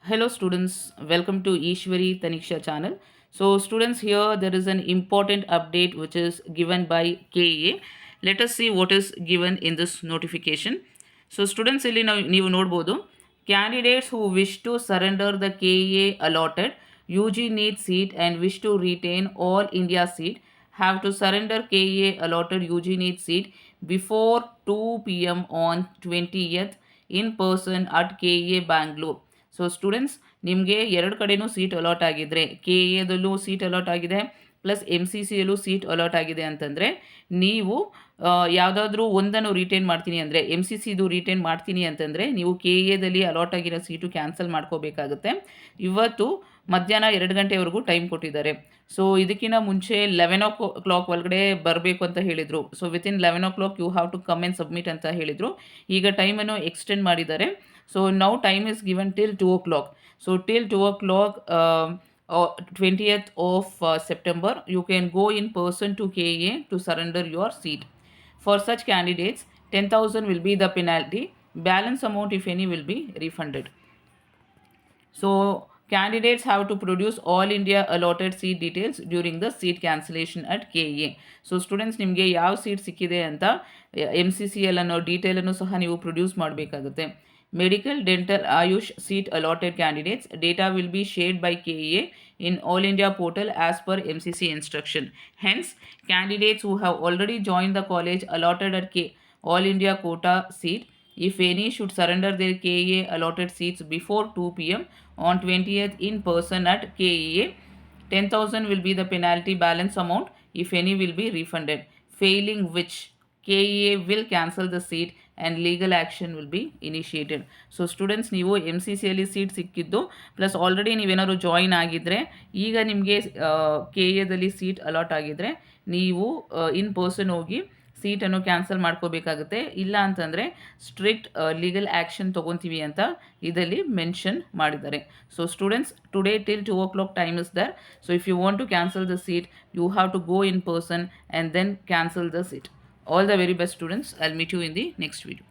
Hello students, welcome to Ishwari Taniksha channel. So students, here there is an important update which is given by KA. Let us see what is given in this notification. So students, ಇಲ್ಲಿ ನೀವು ನೋಡ್ಬೋದು, candidates who wish to surrender the KA allotted UG NEET seat and wish to retain all India seat have to surrender KA allotted UG NEET seat before 2 p.m. on 20th in person at KA Bangalore. So students, ನಿಮಗೆ ಎರಡು ಕಡೆನೂ seat allot ಆಗಿದ್ದರೆ, ಕೆ ಎದಲ್ಲೂ seat allot ಆಗಿದೆ plus M C ಸಿಯಲ್ಲೂ seat allot ಆಗಿದೆ ಅಂತಂದರೆ ನೀವು ಯಾವುದಾದ್ರೂ ಒಂದನ್ನು ರಿಟೈನ್ ಮಾಡ್ತೀನಿ ಅಂದರೆ, ಎಮ್ ಸಿ ಸಿದು ರಿಟೈನ್ ಮಾಡ್ತೀನಿ ಅಂತಂದರೆ ನೀವು ಕೆ ಎದಲ್ಲಿ ಅಲಾಟ್ ಆಗಿರೋ ಸೀಟು ಕ್ಯಾನ್ಸಲ್ ಮಾಡ್ಕೋಬೇಕಾಗುತ್ತೆ. ಇವತ್ತು ಮಧ್ಯಾಹ್ನ 2 ಗಂಟೆವರೆಗೂ ಟೈಮ್ ಕೊಟ್ಟಿದ್ದಾರೆ. ಸೊ ಇದಕ್ಕಿಂತ ಮುಂಚೆ 11 o'clock ಒಳಗಡೆ ಬರಬೇಕು ಅಂತ ಹೇಳಿದರು. So within 11 o'clock you have to come and submit ಅಂತ ಹೇಳಿದರು. ಈಗ ಟೈಮನ್ನು ಎಕ್ಸ್ಟೆಂಡ್ ಮಾಡಿದ್ದಾರೆ. So now time is given till 2 o'clock. So till 2 o'clock, 20th of September, you can go in person to KA to surrender your seat. For such candidates, 10,000 will be the penalty. Balance amount, if any, will be refunded. So candidates have to produce all India allotted seat details during the seat cancellation at KA. So students, ನಿಮಗೆ ಯಾವ seat ಸಿಕ್ಕಿದೆ ಅಂತ M C C L ಅನ್ನೋ ಡೀಟೇಲನ್ನು ಸಹ ನೀವು produce ಮಾಡಬೇಕಾಗುತ್ತೆ. Medical, dental, Ayush seat allotted candidates data will be shared by KA in All India portal as per MCC instruction. Hence, candidates who have already joined the college allotted at All India quota seat, if any, should surrender their KA allotted seats before 2 p.m. on 20th in person at KA. 10,000 will be the penalty. Balance amount, if any, will be refunded. Failing which, KA will cancel the seat and legal action will be initiated. So students, ನೀವು M C ಸಿಯಲ್ಲಿ seat ಸಿಕ್ಕಿದ್ದು plus already ನೀವೇನಾದ್ರು join ಆಗಿದ್ದರೆ, ಈಗ ನಿಮಗೆ K ಎದಲ್ಲಿ seat allot ಆಗಿದ್ದರೆ ನೀವು in person ಹೋಗಿ ಸೀಟನ್ನು ಕ್ಯಾನ್ಸಲ್ ಮಾಡ್ಕೋಬೇಕಾಗುತ್ತೆ. ಇಲ್ಲ ಅಂತಂದರೆ ಸ್ಟ್ರಿಕ್ಟ್ ಲೀಗಲ್ ಆ್ಯಕ್ಷನ್ ತೊಗೊತೀವಿ ಅಂತ ಇದರಲ್ಲಿ ಮೆನ್ಷನ್ ಮಾಡಿದ್ದಾರೆ. So students, today till 2 o'clock time is there. So if you want to cancel the seat, you have to go in person and then cancel the seat. All the very best students. I'll meet you in the next video.